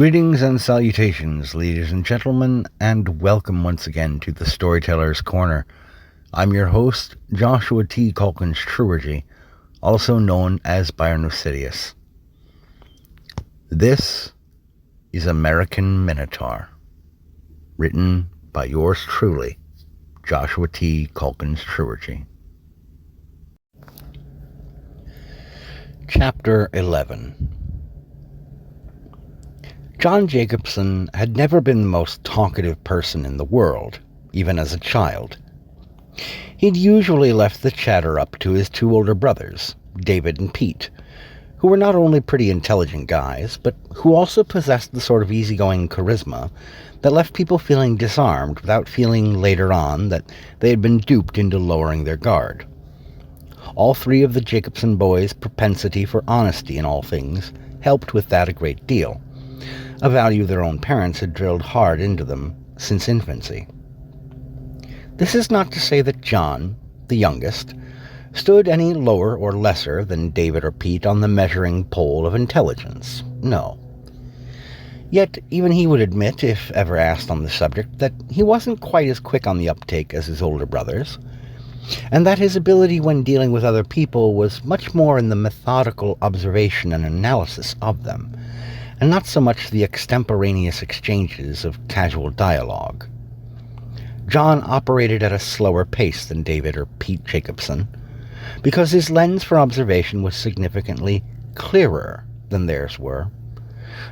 Greetings and salutations, ladies and gentlemen, and welcome once again to the Storyteller's Corner. I'm your host, Joshua T. Calkins Truergy, also known as Byron of Sidious. This is American Minotaur, written by yours truly, Joshua T. Calkins Truergy. Chapter 11. John Jacobson had never been the most talkative person in the world, even as a child. He'd usually left the chatter up to his two older brothers, David and Pete, who were not only pretty intelligent guys, but who also possessed the sort of easygoing charisma that left people feeling disarmed without feeling later on that they had been duped into lowering their guard. All three of the Jacobson boys' propensity for honesty in all things helped with that a great deal, a value their own parents had drilled hard into them since infancy. This is not to say that John, the youngest, stood any lower or lesser than David or Pete on the measuring pole of intelligence. No. Yet even he would admit, if ever asked on the subject, that he wasn't quite as quick on the uptake as his older brothers, and that his ability when dealing with other people was much more in the methodical observation and analysis of them, and not so much the extemporaneous exchanges of casual dialogue. John operated at a slower pace than David or Pete Jacobson, because his lens for observation was significantly clearer than theirs were,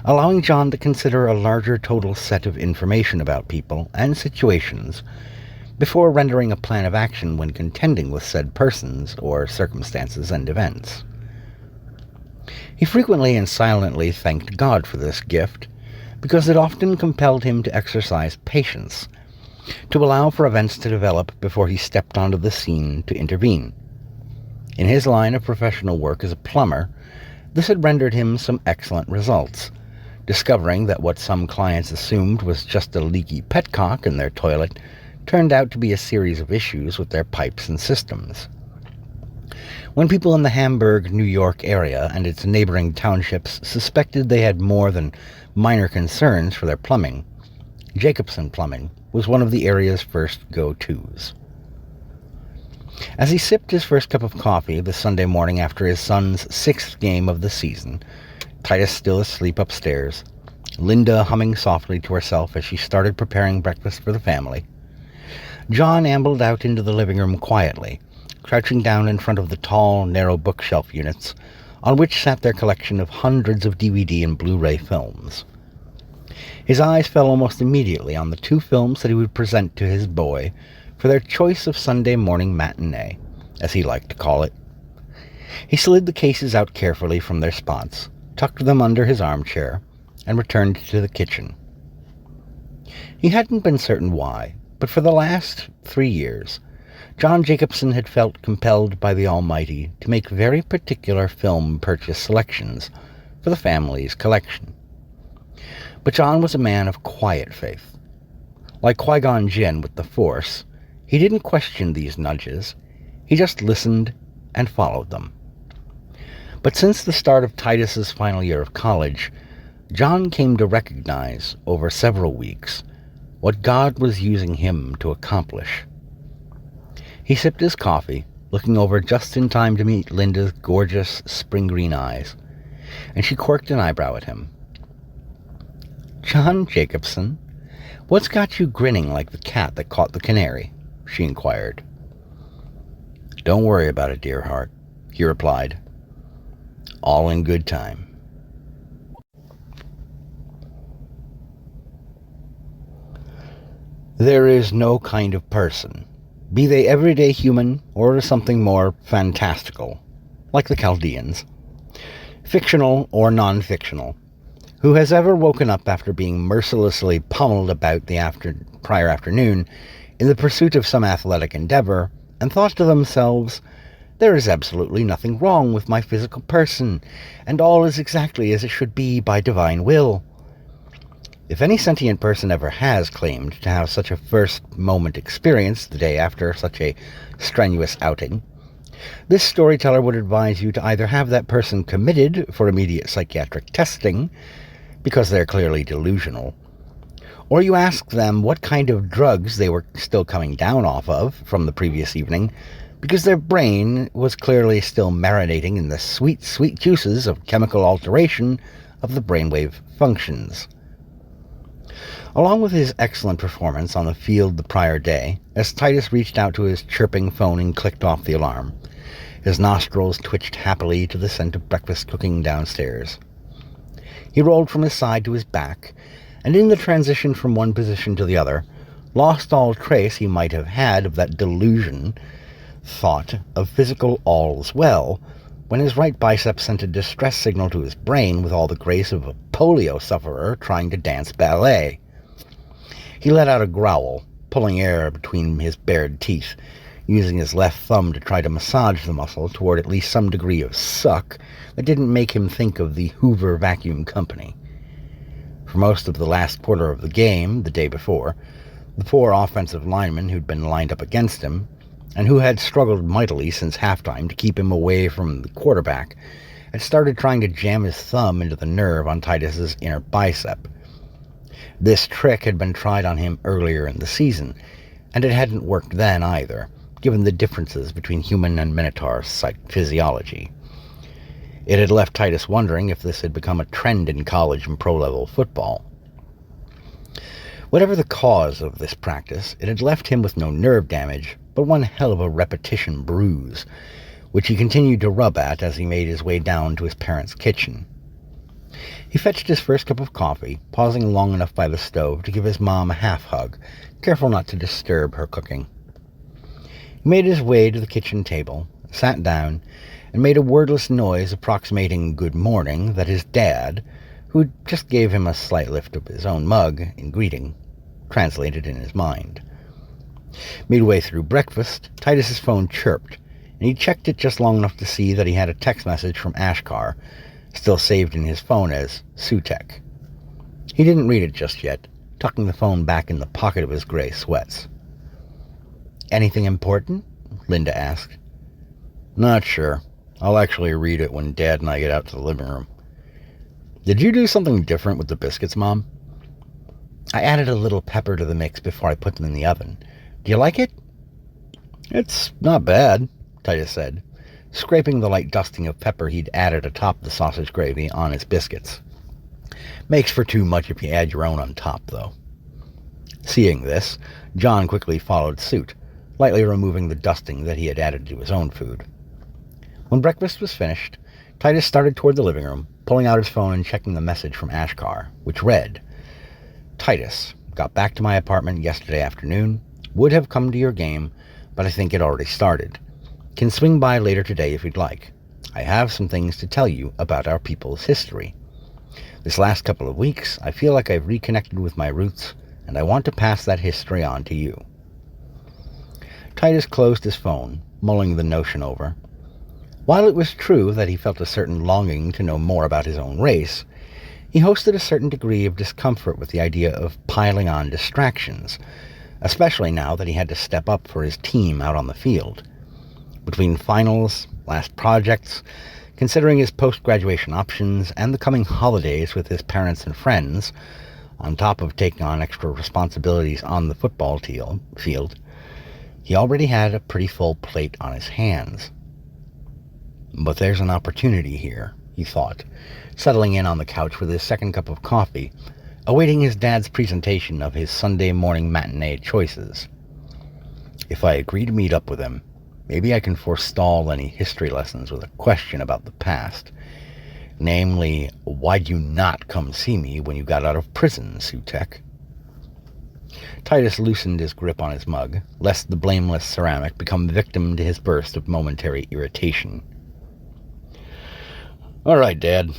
allowing John to consider a larger total set of information about people and situations before rendering a plan of action when contending with said persons or circumstances and events. He frequently and silently thanked God for this gift, because it often compelled him to exercise patience, to allow for events to develop before he stepped onto the scene to intervene. In his line of professional work as a plumber, this had rendered him some excellent results, discovering that what some clients assumed was just a leaky petcock in their toilet turned out to be a series of issues with their pipes and systems. When people in the Hamburg, New York area and its neighboring townships suspected they had more than minor concerns for their plumbing, Jacobson Plumbing was one of the area's first go-tos. As he sipped his first cup of coffee the Sunday morning after his son's sixth game of the season, Titus still asleep upstairs, Linda humming softly to herself as she started preparing breakfast for the family, John ambled out into the living room quietly, crouching down in front of the tall, narrow bookshelf units on which sat their collection of hundreds of DVD and Blu-ray films. His eyes fell almost immediately on the two films that he would present to his boy for their choice of Sunday morning matinee, as he liked to call it. He slid the cases out carefully from their spots, tucked them under his armchair, and returned to the kitchen. He hadn't been certain why, but for the last 3 years, John Jacobson had felt compelled by the Almighty to make very particular film purchase selections for the family's collection. But John was a man of quiet faith. Like Qui-Gon Jinn with the Force, he didn't question these nudges, he just listened and followed them. But since the start of Titus's final year of college, John came to recognize, over several weeks, what God was using him to accomplish. He sipped his coffee, looking over just in time to meet Linda's gorgeous spring-green eyes, and she quirked an eyebrow at him. "John Jacobson, what's got you grinning like the cat that caught the canary?" she inquired. "Don't worry about it, dear heart," he replied. "All in good time." There is no kind of person, be they everyday human or something more fantastical, like the Chaldeans, fictional or non-fictional, who has ever woken up after being mercilessly pummeled about the prior afternoon in the pursuit of some athletic endeavor and thought to themselves, "There is absolutely nothing wrong with my physical person, and all is exactly as it should be by divine will." If any sentient person ever has claimed to have such a first-moment experience the day after such a strenuous outing, this storyteller would advise you to either have that person committed for immediate psychiatric testing, because they're clearly delusional. Or you ask them what kind of drugs they were still coming down off of from the previous evening, because their brain was clearly still marinating in the sweet, sweet juices of chemical alteration of the brainwave functions. Along with his excellent performance on the field the prior day, as Titus reached out to his chirping phone and clicked off the alarm, his nostrils twitched happily to the scent of breakfast cooking downstairs. He rolled from his side to his back, and in the transition from one position to the other, lost all trace he might have had of that delusion thought of physical all's well, when his right bicep sent a distress signal to his brain with all the grace of a polio sufferer trying to dance ballet. He let out a growl, pulling air between his bared teeth, using his left thumb to try to massage the muscle toward at least some degree of suck that didn't make him think of the Hoover Vacuum Company. For most of the last quarter of the game, the day before, the poor offensive lineman who'd been lined up against him, and who had struggled mightily since halftime to keep him away from the quarterback, had started trying to jam his thumb into the nerve on Titus's inner bicep. This trick had been tried on him earlier in the season, and it hadn't worked then either, given the differences between human and Minotaur physiology. It had left Titus wondering if this had become a trend in college and pro-level football. Whatever the cause of this practice, it had left him with no nerve damage, but one hell of a repetition bruise, which he continued to rub at as he made his way down to his parents' kitchen. He fetched his first cup of coffee, pausing long enough by the stove to give his mom a half-hug, careful not to disturb her cooking. He made his way to the kitchen table, sat down, and made a wordless noise approximating good morning that his dad, who just gave him a slight lift of his own mug in greeting, translated in his mind. Midway through breakfast, Titus's phone chirped, and he checked it just long enough to see that he had a text message from Ashkar, still saved in his phone as Sutek. He didn't read it just yet, tucking the phone back in the pocket of his gray sweats. "Anything important?" Linda asked. "Not sure. I'll actually read it when Dad and I get out to the living room." "Did you do something different with the biscuits, Mom?" "I added a little pepper to the mix before I put them in the oven. Do you like it?" "It's not bad," Titus said, scraping the light dusting of pepper he'd added atop the sausage gravy on his biscuits. "Makes for too much if you add your own on top, though." Seeing this, John quickly followed suit, lightly removing the dusting that he had added to his own food. When breakfast was finished, Titus started toward the living room, pulling out his phone and checking the message from Ashkar, which read, "Titus, got back to my apartment yesterday afternoon. Would have come to your game, but I think it already started. Can swing by later today if you'd like. I have some things to tell you about our people's history. This last couple of weeks, I feel like I've reconnected with my roots, and I want to pass that history on to you." Titus closed his phone, mulling the notion over. While it was true that he felt a certain longing to know more about his own race, he hosted a certain degree of discomfort with the idea of piling on distractions, especially now that he had to step up for his team out on the field. Between finals, last projects, considering his post-graduation options, and the coming holidays with his parents and friends, on top of taking on extra responsibilities on the football field, he already had a pretty full plate on his hands. But there's an opportunity here, he thought, settling in on the couch with his second cup of coffee, awaiting his dad's presentation of his Sunday morning matinee choices. If I agree to meet up with him, maybe I can forestall any history lessons with a question about the past. Namely, why'd you not come see me when you got out of prison, Sutek? Titus loosened his grip on his mug, lest the blameless ceramic become victim to his burst of momentary irritation. "All right, Dad,"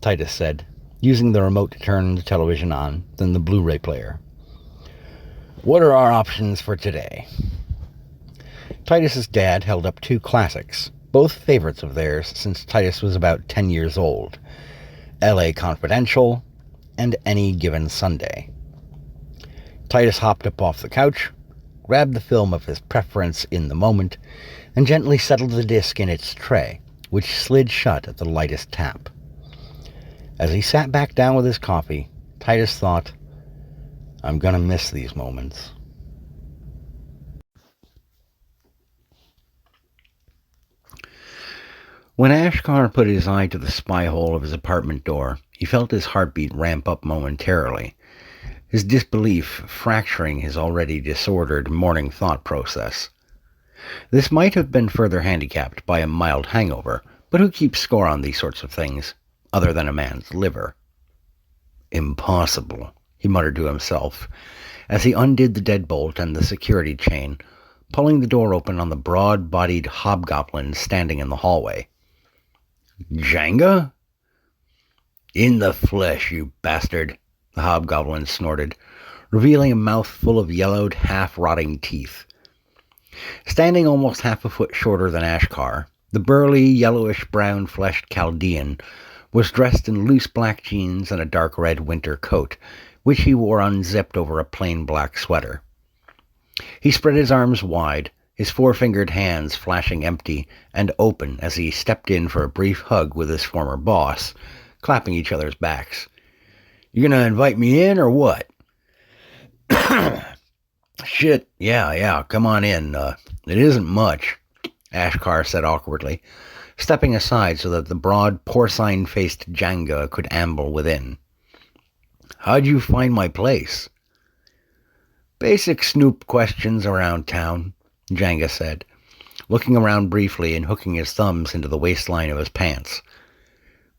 Titus said, using the remote to turn the television on, then the Blu-ray player. "What are our options for today?" Titus's dad held up two classics, both favorites of theirs since Titus was about 10 years old, L.A. Confidential and Any Given Sunday. Titus hopped up off the couch, grabbed the film of his preference in the moment, and gently settled the disc in its tray, which slid shut at the lightest tap. As he sat back down with his coffee, Titus thought, I'm gonna miss these moments. When Ashkar put his eye to the spy hole of his apartment door, he felt his heartbeat ramp up momentarily, his disbelief fracturing his already disordered morning thought process. This might have been further handicapped by a mild hangover, but who keeps score on these sorts of things, other than a man's liver? Impossible, he muttered to himself, as he undid the deadbolt and the security chain, pulling the door open on the broad-bodied hobgoblin standing in the hallway. Jenga? In the flesh, you bastard, the hobgoblin snorted, revealing a mouth full of yellowed, half-rotting teeth. Standing almost half a foot shorter than Ashkar, the burly, yellowish-brown-fleshed Chaldean was dressed in loose black jeans and a dark red winter coat, which he wore unzipped over a plain black sweater. He spread his arms wide, his four-fingered hands flashing empty and open as he stepped in for a brief hug with his former boss, clapping each other's backs. You gonna invite me in, or what? Shit, yeah, come on in. It isn't much, Ashkar said awkwardly, stepping aside so that the broad, porcine-faced Jenga could amble within. How'd you find my place? Basic snoop questions around town, Jenga said, looking around briefly and hooking his thumbs into the waistline of his pants.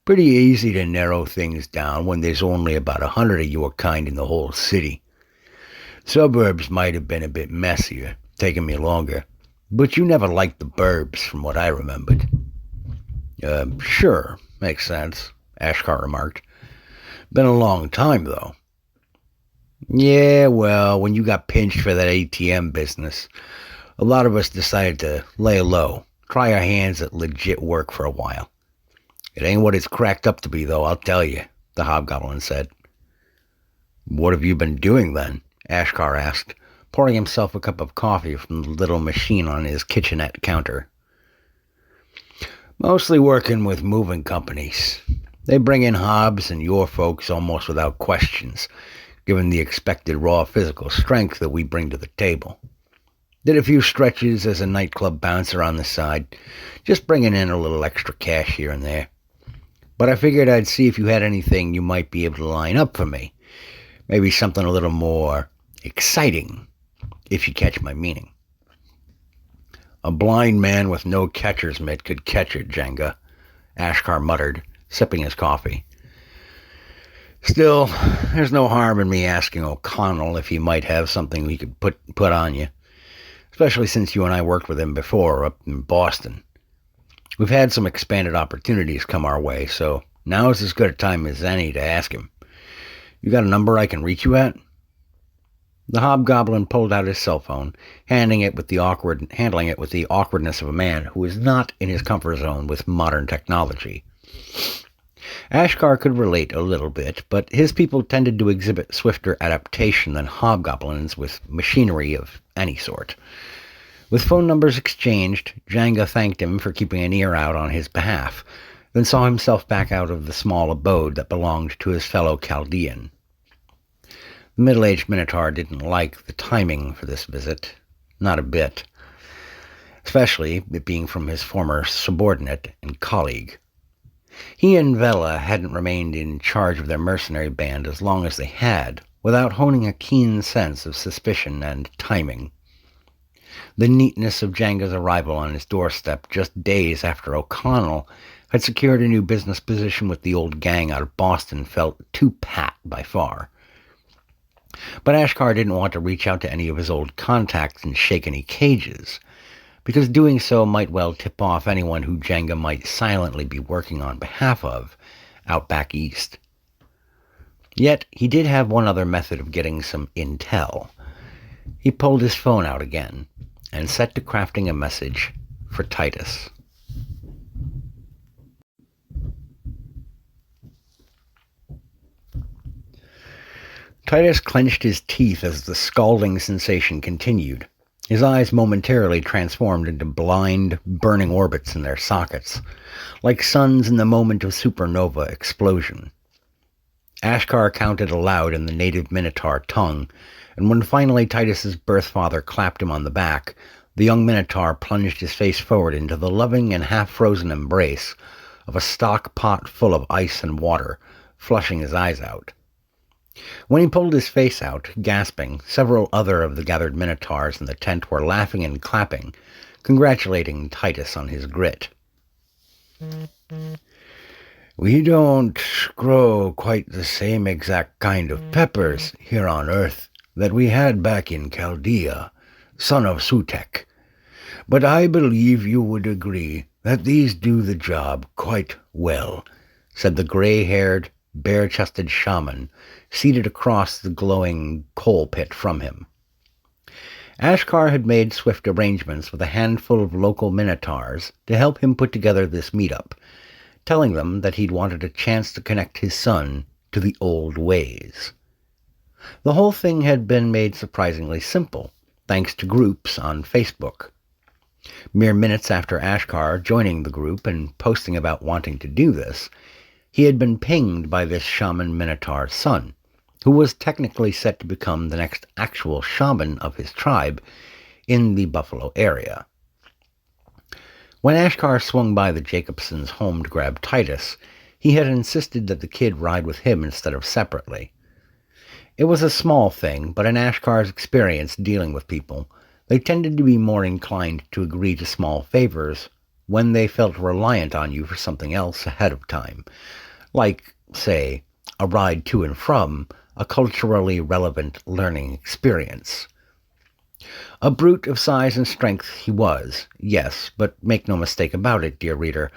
Pretty easy to narrow things down when there's only about 100 of your kind in the whole city. Suburbs might have been a bit messier, taking me longer, but you never liked the burbs from what I remembered. Sure, makes sense, Ashkar remarked. Been a long time, though. Yeah, well, when you got pinched for that ATM business, a lot of us decided to lay low, try our hands at legit work for a while. It ain't what it's cracked up to be, though, I'll tell you, the hobgoblin said. What have you been doing, then? Ashkar asked, pouring himself a cup of coffee from the little machine on his kitchenette counter. Mostly working with moving companies. They bring in hobs and your folks almost without questions, given the expected raw physical strength that we bring to the table. Did a few stretches as a nightclub bouncer on the side, just bringing in a little extra cash here and there. But I figured I'd see if you had anything you might be able to line up for me. Maybe something a little more exciting, if you catch my meaning. A blind man with no catcher's mitt could catch it, Jenga, Ashkar muttered, sipping his coffee. Still, there's no harm in me asking O'Connell if he might have something we could put on you, especially since you and I worked with him before up in Boston. We've had some expanded opportunities come our way, so now is as good a time as any to ask him. You got a number I can reach you at? The hobgoblin pulled out his cell phone, handling it with the awkwardness of a man who is not in his comfort zone with modern technology. Ashkar could relate a little bit, but his people tended to exhibit swifter adaptation than hobgoblins with machinery of any sort. With phone numbers exchanged, Jenga thanked him for keeping an ear out on his behalf, then saw himself back out of the small abode that belonged to his fellow Chaldean. The middle-aged Minotaur didn't like the timing for this visit, not a bit, especially it being from his former subordinate and colleague. He and Vela hadn't remained in charge of their mercenary band as long as they had, without honing a keen sense of suspicion and timing. The neatness of Jenga's arrival on his doorstep just days after O'Connell had secured a new business position with the old gang out of Boston felt too pat by far. But Ashkar didn't want to reach out to any of his old contacts and shake any cages, because doing so might well tip off anyone who Jenga might silently be working on behalf of out back east. Yet he did have one other method of getting some intel. He pulled his phone out again and set to crafting a message for Titus. Titus clenched his teeth as the scalding sensation continued, his eyes momentarily transformed into blind, burning orbits in their sockets, like suns in the moment of supernova explosion. Ashkar counted aloud in the native Minotaur tongue, and when finally Titus's birth father clapped him on the back, the young Minotaur plunged his face forward into the loving and half-frozen embrace of a stock pot full of ice and water, flushing his eyes out. When he pulled his face out, gasping, several other of the gathered Minotaurs in the tent were laughing and clapping, congratulating Titus on his grit. "We don't grow quite the same exact kind of peppers here on Earth that we had back in Chaldea, son of Sutek, but I believe you would agree that these do the job quite well," said the gray-haired, bare-chested shaman, seated across the glowing coal pit from him. Ashkar had made swift arrangements with a handful of local Minotaurs to help him put together this meetup, telling them that he'd wanted a chance to connect his son to the old ways. The whole thing had been made surprisingly simple, thanks to groups on Facebook. Mere minutes after Ashkar joining the group and posting about wanting to do this, he had been pinged by this shaman Minotaur's son, who was technically set to become the next actual shaman of his tribe in the Buffalo area. When Ashkar swung by the Jacobsons' home to grab Titus, he had insisted that the kid ride with him instead of separately. It was a small thing, but in Ashkar's experience dealing with people, they tended to be more inclined to agree to small favors when they felt reliant on you for something else ahead of time, like, say, a ride to and from a culturally relevant learning experience. A brute of size and strength he was, yes, but make no mistake about it, dear reader,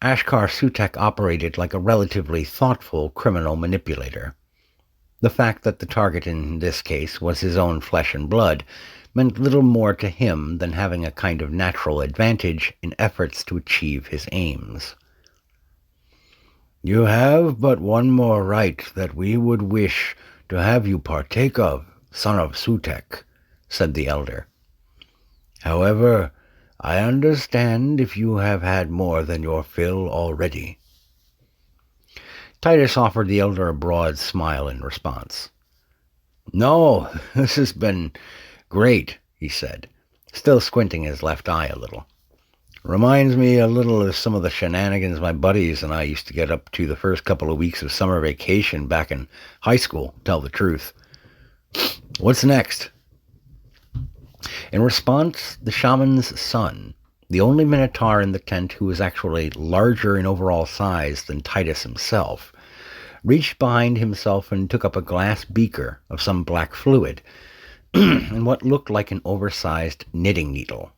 Ashkar Sutek operated like a relatively thoughtful criminal manipulator. The fact that the target in this case was his own flesh and blood meant little more to him than having a kind of natural advantage in efforts to achieve his aims. "You have but one more rite that we would wish to have you partake of, son of Sutek," said the elder. "However, I understand if you have had more than your fill already." Titus offered the elder a broad smile in response. "No, this has been great," he said, still squinting his left eye a little. "Reminds me a little of some of the shenanigans my buddies and I used to get up to the first couple of weeks of summer vacation back in high school, tell the truth. What's next?" In response, the shaman's son, the only Minotaur in the tent who was actually larger in overall size than Titus himself, reached behind himself and took up a glass beaker of some black fluid and what looked like an oversized knitting needle.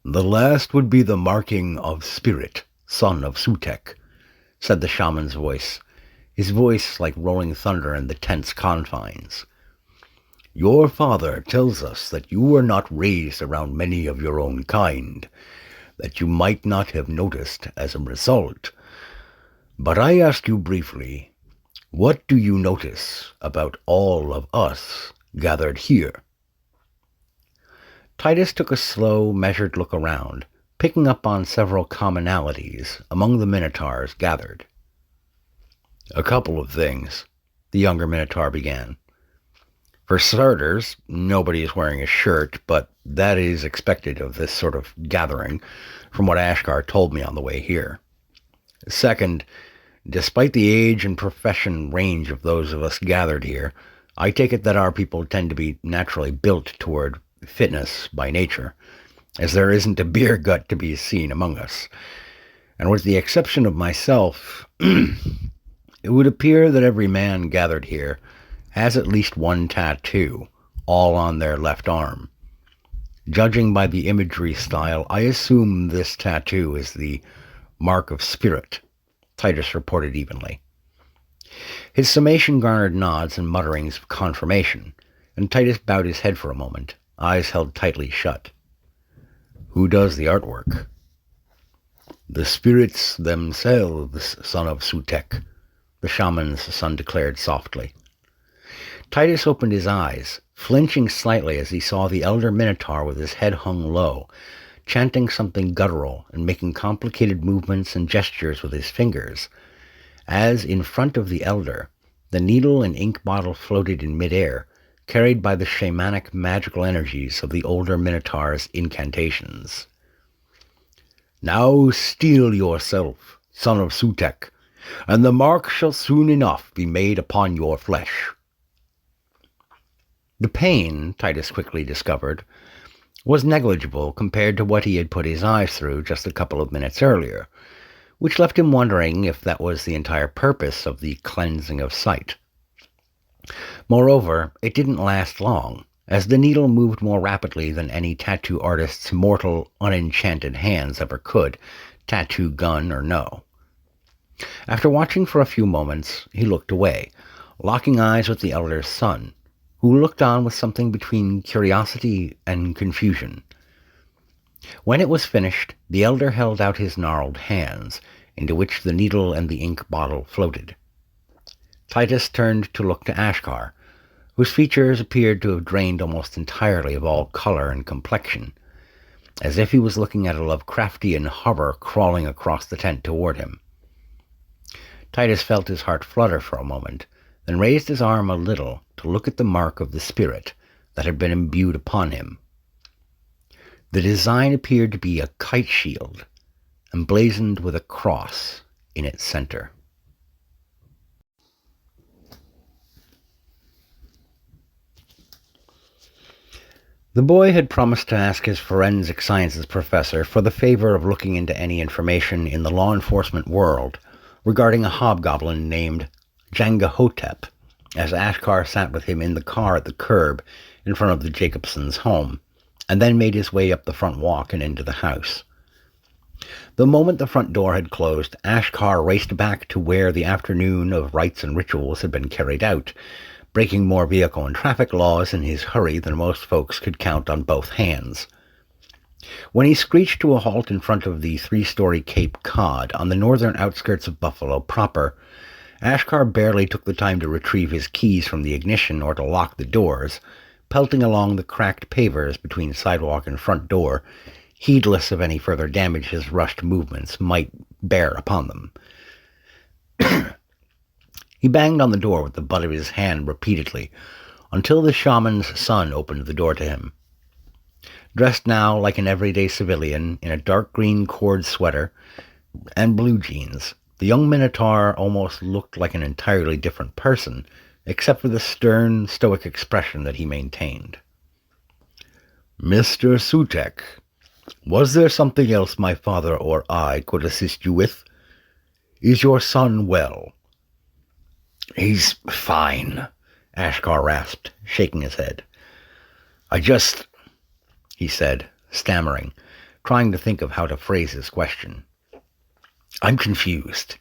"The last would be the marking of spirit, son of Sutek," said the shaman's voice, his voice like rolling thunder in the tent's confines. "Your father tells us that you were not raised around many of your own kind, that you might not have noticed as a result. But I ask you briefly, what do you notice about all of us gathered here?" Titus took a slow, measured look around, picking up on several commonalities among the Minotaurs gathered. "A couple of things," the younger Minotaur began. "For starters, nobody is wearing a shirt, but that is expected of this sort of gathering, from what Ashkar told me on the way here. Second, despite the age and profession range of those of us gathered here, I take it that our people tend to be naturally built toward fitness by nature, as there isn't a beer gut to be seen among us. And with the exception of myself, it would appear that every man gathered here has at least one tattoo, all on their left arm. Judging by the imagery style, I assume this tattoo is the mark of spirit," Titus reported evenly. His summation garnered nods and mutterings of confirmation, and Titus bowed his head for a moment, eyes held tightly shut. "Who does the artwork?" "The spirits themselves, son of Sutek," the shaman's son declared softly. Titus opened his eyes, flinching slightly as he saw the elder Minotaur with his head hung low, chanting something guttural and making complicated movements and gestures with his fingers. as in front of the elder, the needle and ink bottle floated in midair, carried by the shamanic magical energies of the older Minotaur's incantations. "Now steel yourself, son of Sutek, and the mark shall soon enough be made upon your flesh." The pain, Titus quickly discovered, was negligible compared to what he had put his eyes through just a couple of minutes earlier, which left him wondering if that was the entire purpose of the cleansing of sight. Moreover, it didn't last long, as the needle moved more rapidly than any tattoo artist's mortal, unenchanted hands ever could, tattoo gun or no. After watching for a few moments, he looked away, locking eyes with the elder's son, who looked on with something between curiosity and confusion. When it was finished, the elder held out his gnarled hands, into which the needle and the ink bottle floated. Titus turned to look to Ashkar, whose features appeared to have drained almost entirely of all color and complexion, as if he was looking at a Lovecraftian horror crawling across the tent toward him. Titus felt his heart flutter for a moment, then raised his arm a little to look at the mark of the spirit that had been imbued upon him. The design appeared to be a kite shield, emblazoned with a cross in its center. The boy had promised to ask his forensic sciences professor for the favor of looking into any information in the law enforcement world regarding a hobgoblin named Jangahotep, as Ashkar sat with him in the car at the curb in front of the Jacobsons' home, and then made his way up the front walk and into the house. The moment the front door had closed, Ashkar raced back to where the afternoon of rites and rituals had been carried out, breaking more vehicle and traffic laws in his hurry than most folks could count on both hands. When he screeched to a halt in front of the 3-story Cape Cod on the northern outskirts of Buffalo proper, Ashkar barely took the time to retrieve his keys from the ignition or to lock the doors, pelting along the cracked pavers between sidewalk and front door, heedless of any further damage his rushed movements might bear upon them. He banged on the door with the butt of his hand repeatedly, until the shaman's son opened the door to him. Dressed now like an everyday civilian in a dark green cord sweater and blue jeans, the young Minotaur almost looked like an entirely different person, except for the stern, stoic expression that he maintained. "Mr. Sutek, was there something else my father or I could assist you with? Is your son well?" "He's fine," Ashkar rasped, shaking his head. He said, stammering, trying to think of how to phrase his question. "I'm confused.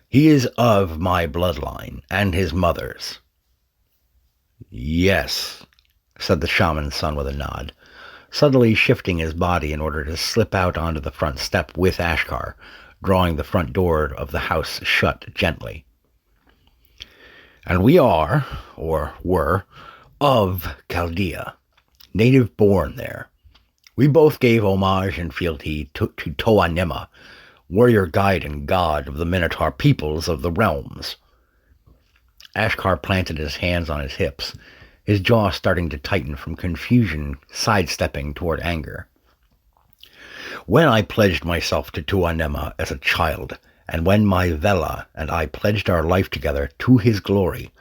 He is of my bloodline, and his mother's." "Yes," said the shaman's son with a nod, subtly shifting his body in order to slip out onto the front step with Ashkar, drawing the front door of the house shut gently. "And we are, or were, of Chaldea, native-born there. We both gave homage and fealty to Toa Nema, warrior guide and god of the Minotaur peoples of the realms." Ashkar planted his hands on his hips, his jaw starting to tighten from confusion, sidestepping toward anger. "When I pledged myself to Toa Nema as a child, and when my Vela and I pledged our life together to his glory,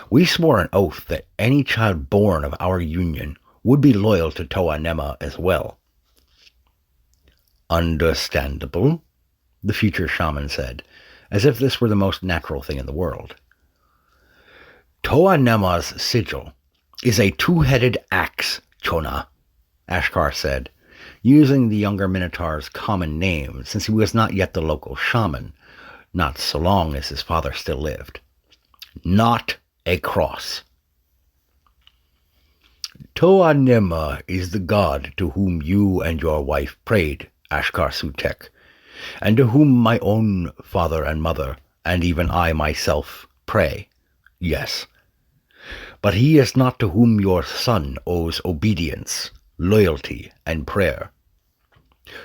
we swore an oath that any child born of our union would be loyal to Toa Nema as well." "Understandable," the future shaman said, as if this were the most natural thing in the world. "Toa Nema's sigil is a 2-headed axe, Chona," Ashkar said, using the younger Minotaur's common name since he was not yet the local shaman, not so long as his father still lived. "Not a cross." "Toa Nema is the god to whom you and your wife prayed, Ashkar Sutek, and to whom my own father and mother, and even I myself, pray, yes. But he is not to whom your son owes obedience, loyalty, and prayer.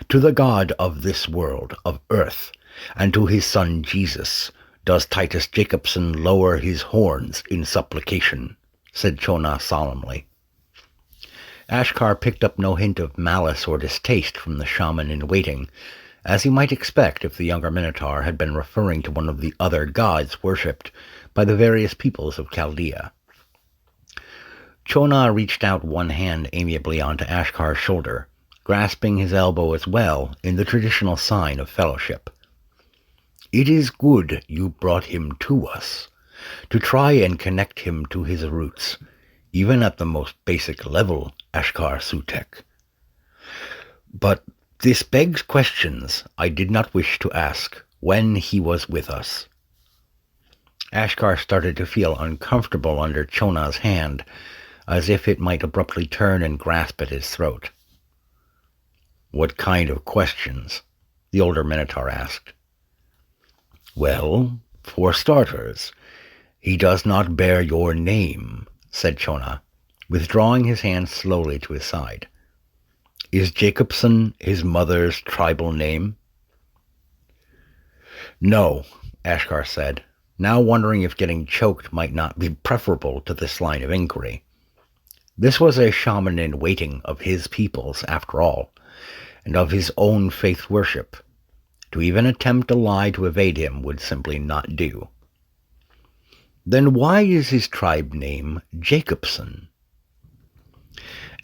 To the God of this world, of earth, and to his son Jesus, Does Titus Jacobson lower his horns in supplication? Said Chona solemnly. Ashkar picked up no hint of malice or distaste from the shaman in waiting, as he might expect if the younger Minotaur had been referring to one of the other gods worshipped by the various peoples of Chaldea. Chona reached out one hand amiably onto Ashkar's shoulder, grasping his elbow as well in the traditional sign of fellowship. It is good you brought him to us, to try and connect him to his roots, even at the most basic level, Ashkar Sutek. But this begs questions I did not wish to ask when he was with us. Ashkar started to feel uncomfortable under Chona's hand, as if it might abruptly turn and grasp at his throat. What kind of questions? The older Minotaur asked. Well, for starters, he does not bear your name, said Chona, withdrawing his hand slowly to his side. Is Jacobson his mother's tribal name? No, Ashkar said, now wondering if getting choked might not be preferable to this line of inquiry. This was a shaman in waiting of his peoples, after all, and of his own faith worship. To even attempt a lie to evade him would simply not do. Then why is his tribe name Jacobson?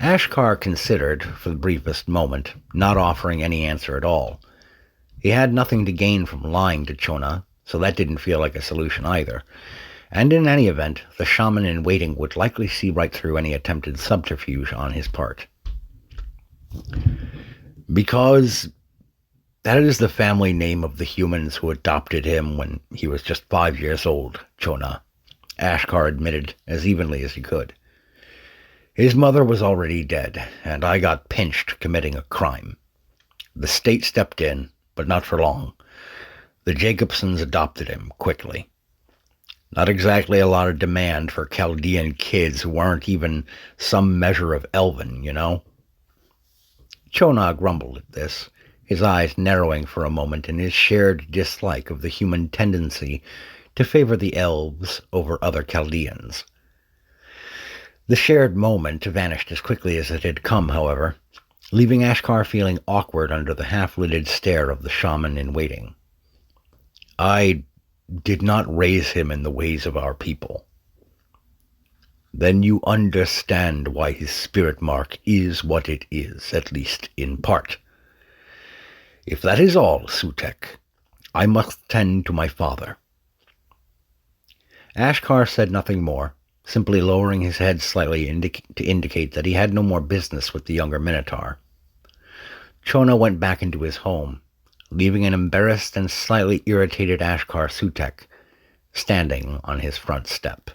Ashkar considered, for the briefest moment, not offering any answer at all. He had nothing to gain from lying to Chona, so that didn't feel like a solution either. And in any event, the shaman in waiting would likely see right through any attempted subterfuge on his part. Because that is the family name of the humans who adopted him when he was just 5 years old, Chona, Ashkar admitted as evenly as he could. His mother was already dead, and I got pinched committing a crime. The state stepped in, but not for long. The Jacobsons adopted him quickly. Not exactly a lot of demand for Chaldean kids who weren't even some measure of elven, you know? Chona grumbled at this, his eyes narrowing for a moment in his shared dislike of the human tendency to favor the elves over other Chaldeans. The shared moment vanished as quickly as it had come, however, leaving Ashkar feeling awkward under the half-lidded stare of the shaman in waiting. I did not raise him in the ways of our people. Then you understand why his spirit mark is what it is, at least in part. If that is all, Sutek, I must tend to my father. Ashkar said nothing more, simply lowering his head slightly to indicate that he had no more business with the younger Minotaur. Chona went back into his home, leaving an embarrassed and slightly irritated Ashkar Sutek standing on his front step.